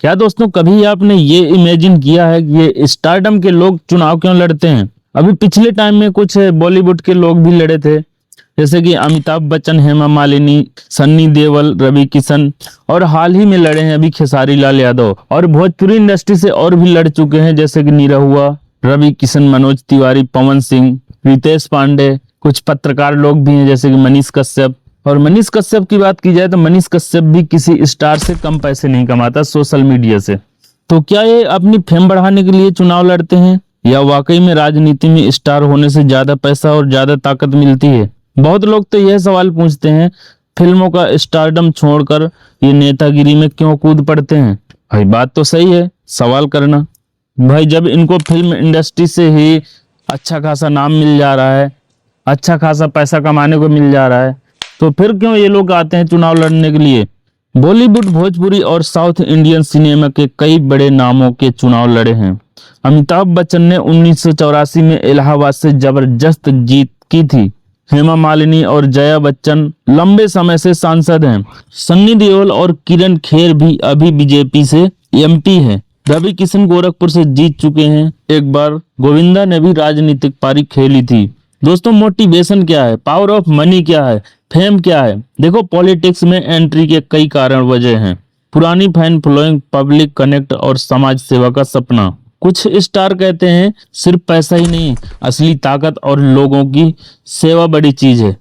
क्या दोस्तों कभी आपने ये इमेजिन किया है कि ये स्टारडम के लोग चुनाव क्यों लड़ते हैं? अभी पिछले टाइम में कुछ बॉलीवुड के लोग भी लड़े थे, जैसे कि अमिताभ बच्चन, हेमा मालिनी, सन्नी देओल, रवि किशन, और हाल ही में लड़े हैं अभी खेसारी लाल यादव। और भोजपुरी इंडस्ट्री से और भी लड़ चुके हैं, जैसे कि नीरज हुआ, रवि किशन, मनोज तिवारी, पवन सिंह, रितेश पांडे। कुछ पत्रकार लोग भी हैं जैसे कि मनीष कश्यप। और मनीष कश्यप की बात की जाए तो मनीष कश्यप भी किसी स्टार से कम पैसे नहीं कमाता सोशल मीडिया से। तो क्या ये अपनी फेम बढ़ाने के लिए चुनाव लड़ते हैं, या वाकई में राजनीति में स्टार होने से ज्यादा पैसा और ज्यादा ताकत मिलती है? बहुत लोग तो यह सवाल पूछते हैं, फिल्मों का स्टारडम छोड़कर ये नेतागिरी में क्यों कूद पड़ते हैं? भाई बात तो सही है सवाल करना। भाई जब इनको फिल्म इंडस्ट्री से ही अच्छा खासा नाम मिल जा रहा है, अच्छा खासा पैसा कमाने को मिल जा रहा है, तो फिर क्यों ये लोग आते हैं चुनाव लड़ने के लिए? बॉलीवुड, भोजपुरी और साउथ इंडियन सिनेमा के कई बड़े नामों के चुनाव लड़े हैं। अमिताभ बच्चन ने 1984 में इलाहाबाद से जबरदस्त जीत की थी। हेमा मालिनी और जया बच्चन लंबे समय से सांसद हैं। सन्नी देओल और किरण खेर भी अभी बीजेपी से एमपी है। रवि किशन गोरखपुर से जीत चुके हैं। एक बार गोविंदा ने भी राजनीतिक पारी खेली थी। दोस्तों मोटिवेशन क्या है, पावर ऑफ मनी क्या है, फेम क्या है? देखो पॉलिटिक्स में एंट्री के कई कारण वजह हैं। पुरानी फैन फॉलोइंग, पब्लिक कनेक्ट और समाज सेवा का सपना। कुछ स्टार कहते हैं सिर्फ पैसा ही नहीं, असली ताकत और लोगों की सेवा बड़ी चीज है।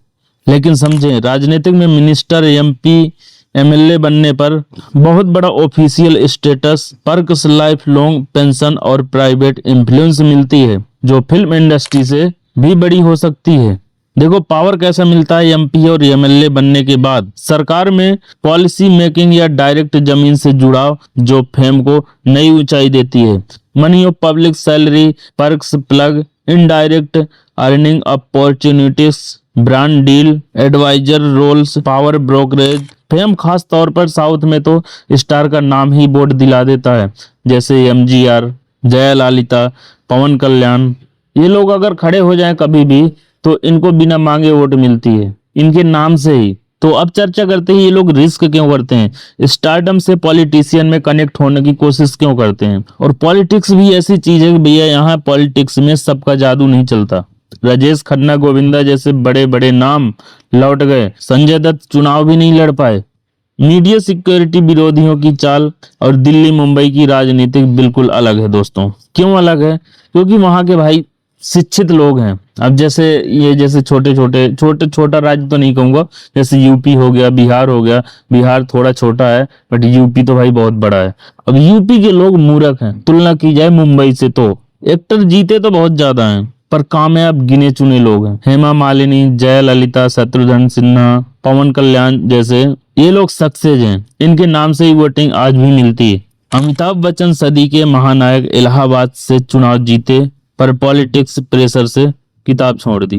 लेकिन समझें, राजनीतिक में मिनिस्टर, एमपी, एमएलए बनने पर बहुत बड़ा official status, perks, life long pension और प्राइवेट इन्फ्लुएंस मिलती है, जो फिल्म इंडस्ट्री से भी बड़ी हो सकती है। देखो पावर कैसा मिलता है एमपी और एमएलए बनने के बाद? सरकार में पॉलिसी मेकिंग या डायरेक्ट जमीन से जुड़ाव, जो फेम को नई ऊंचाई देती है। Money of public salary, perks, plug, indirect earning opportunities, brand deal, adviser roles, power brokerage. Fame खास तौर पर साउथ में तो स्टार का नाम ही वोट दिला देता है, जैसे एमजीआर, जयललिता, पवन कल्याण। ये लोग अगर खड़े हो जाएं कभी भी तो इनको बिना मांगे वोट मिलती है, इनके नाम से ही। तो अब चर्चा करते हैं ये लोग रिस्क क्यों करते हैं, स्टारडम से पॉलिटिशियन में कनेक्ट होने की कोशिश क्यों करते हैं। और पॉलिटिक्स भी ऐसी चीज है कि भैया यहाँ पॉलिटिक्स में सबका जादू नहीं चलता। राजेश खन्ना, गोविंदा जैसे बड़े बड़े नाम लौट गए, संजय दत्त चुनाव भी नहीं लड़ पाए। मीडिया सिक्योरिटी, विरोधियों की चाल और दिल्ली मुंबई की राजनीतिक बिल्कुल अलग है दोस्तों। क्यों अलग है? क्योंकि वहां के भाई शिक्षित लोग हैं। अब जैसे छोटा राज्य तो नहीं कहूंगा, जैसे यूपी हो गया, बिहार हो गया। बिहार थोड़ा छोटा है बट यूपी तो भाई बहुत बड़ा है। अब यूपी के लोग मूर्ख हैं तुलना की जाए मुंबई से। तो एक्टर जीते तो बहुत ज्यादा हैं पर कामयाब गिने चुने लोग हैं। हेमा मालिनी, जयललिता, शत्रुघ्न सिन्हा, पवन कल्याण जैसे ये लोग सक्सेस हैं। इनके नाम से ही वोटिंग आज भी मिलती है। अमिताभ बच्चन सदी के महानायक, इलाहाबाद से चुनाव जीते पर पॉलिटिक्स प्रेशर से किताब छोड़ दी।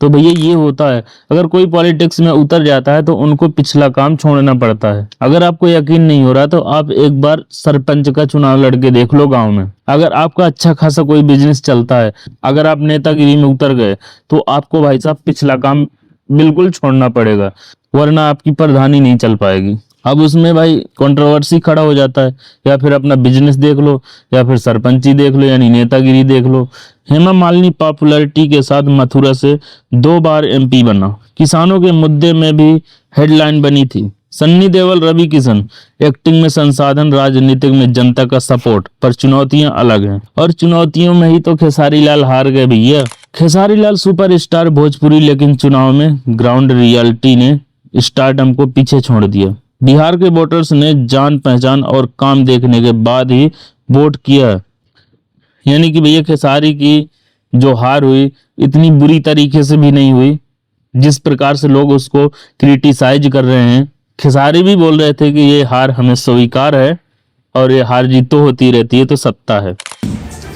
तो भैया ये होता है, अगर कोई पॉलिटिक्स में उतर जाता है तो उनको पिछला काम छोड़ना पड़ता है। अगर आपको यकीन नहीं हो रहा तो आप एक बार सरपंच का चुनाव लड़के देख लो गांव में। अगर आपका अच्छा खासा कोई बिजनेस चलता है, अगर आप नेतागिरी में उतर गए तो आपको भाई साहब पिछला काम बिल्कुल छोड़ना पड़ेगा, वरना आपकी प्रधानी नहीं चल पाएगी। अब उसमें भाई कंट्रोवर्सी खड़ा हो जाता है, या फिर अपना बिजनेस देख लो या फिर सरपंची देख लो, यानी नेतागिरी देख लो। हेमा मालिनी पॉपुलैरिटी के साथ मथुरा से 2 बार एमपी बना। किसानों के मुद्दे में भी हेडलाइन बनी थी। सन्नी देओल, रवि किशन, एक्टिंग में संसाधन, राजनीतिक में जनता का सपोर्ट, पर चुनौतियां अलग हैं। और चुनौतियों में ही तो खेसारी लाल हार गए भैया। खेसारी लाल सुपरस्टार भोजपुरी, लेकिन चुनाव में ग्राउंड रियलिटी ने स्टारडम को पीछे छोड़ दिया। बिहार के वोटर्स ने जान पहचान और काम देखने के बाद ही वोट किया। यानी कि भैया खेसारी की जो हार हुई इतनी बुरी तरीके से भी नहीं हुई जिस प्रकार से लोग उसको क्रिटिसाइज कर रहे हैं। खेसारी भी बोल रहे थे कि ये हार हमें स्वीकार है और ये हार जीत तो होती रहती है, तो सत्ता है।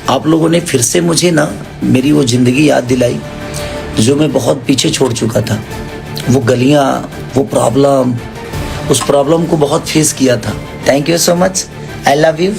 आप लोगों ने फिर से मुझे ना मेरी वो जिंदगी याद दिलाई जो मैं बहुत पीछे छोड़ चुका था। वो गलियां, वो प्रॉब्लम, उस प्रॉब्लम को बहुत फेस किया था। Thank you so much, I love you.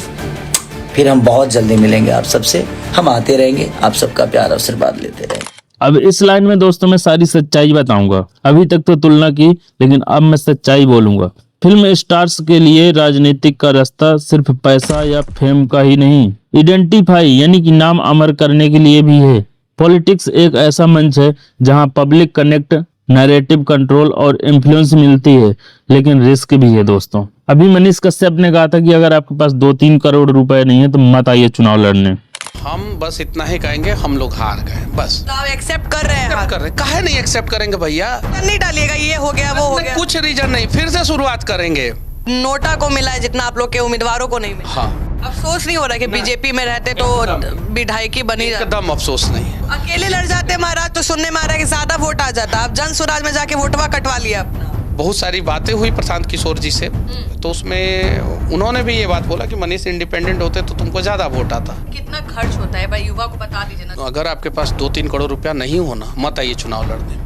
फिर हम बहुत जल्दी मिलेंगे आप सबसे, हम आते रहेंगे, आप सबका प्यार आशीर्वाद लेते रहेंगे। अब इस लाइन में दोस्तों मैं सारी सच्चाई बताऊंगा। अभी तक तो तुलना की, लेकिन अब मैं सच्चाई बोलूंगा। फिल्म स्टार्स के लिए राजनीतिक का रास्ता सिर्फ पैसा या फेम का ही नहीं, आइडेंटिफाई यानी कि नाम अमर करने के लिए भी है। पॉलिटिक्स एक ऐसा मंच है जहां पब्लिक कनेक्ट, नैरेटिव कंट्रोल और इन्फ्लुएंस मिलती है, लेकिन रिस्क भी है दोस्तों। अभी मनीष कश्यप ने कहा था कि अगर आपके पास 2-3 करोड़ रुपए नहीं है तो मत आइए चुनाव लड़ने। हम बस इतना ही कहेंगे, हम लोग हार गए बस। तो आप एक्सेप्ट कर रहे हैं? कर रहे, काहे नहीं एक्सेप्ट करेंगे भैया? नहीं डालिएगा, ये हो गया वो हो गया। कुछ रीजन नहीं, फिर से शुरुआत करेंगे। नोटा को मिला है जितना आप लोग के उम्मीदवारों को नहीं मिला। हाँ, अफसोस नहीं हो रहा कि बीजेपी में रहते तो विधायकी बनी जाती? एकदम अफसोस नहीं। अकेले लड़ जाते महाराज तो सुनने में आ रहा है कि ज्यादा वोट आ जाता। आप जन स्वराज में जाके वोटवा कटवा लिया अपना। बहुत सारी बातें हुई प्रशांत किशोर जी से, तो उसमें उन्होंने भी ये बात बोला कि मनीष इंडिपेंडेंट होते तो तुमको ज्यादा वोट आता। कितना खर्च होता है भाई, युवा को बता दीजिए ना। तो अगर आपके पास 2-3 करोड़ रुपया नहीं होना, मत आइए चुनाव लड़ने।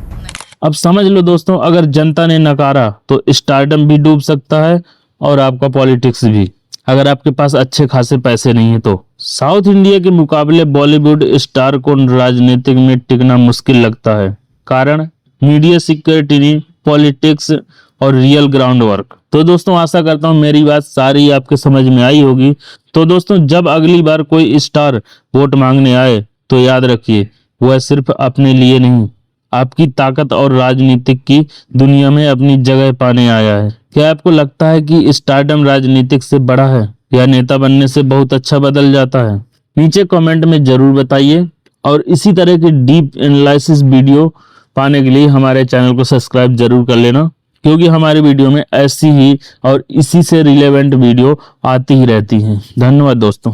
अब समझ लो दोस्तों, अगर जनता ने नकारा तो स्टारडम भी डूब सकता है और आपका पॉलिटिक्स भी, अगर आपके पास अच्छे खासे पैसे नहीं है तो। साउथ इंडिया के मुकाबले बॉलीवुड स्टार को राजनीतिक में टिकना मुश्किल लगता है, कारण मीडिया सिक्योरिटी, पॉलिटिक्स और रियल ग्राउंड वर्क। तो दोस्तों आशा करता हूँ मेरी बात सारी आपके समझ में आई होगी। तो दोस्तों जब अगली बार कोई स्टार वोट मांगने आए तो याद रखिए वह सिर्फ अपने लिए नहीं, आपकी ताकत और राजनीतिक की दुनिया में अपनी जगह पाने आया है। क्या आपको लगता है कि स्टारडम राजनीतिक से बड़ा है या नेता बनने से बहुत अच्छा बदल जाता है? नीचे कमेंट में जरूर बताइए और इसी तरह की डीप एनालिसिस वीडियो पाने के लिए हमारे चैनल को सब्सक्राइब जरूर कर लेना, क्योंकि हमारे वीडियो में ऐसी ही और इसी से रिलेवेंट वीडियो आती ही रहती हैं। धन्यवाद दोस्तों।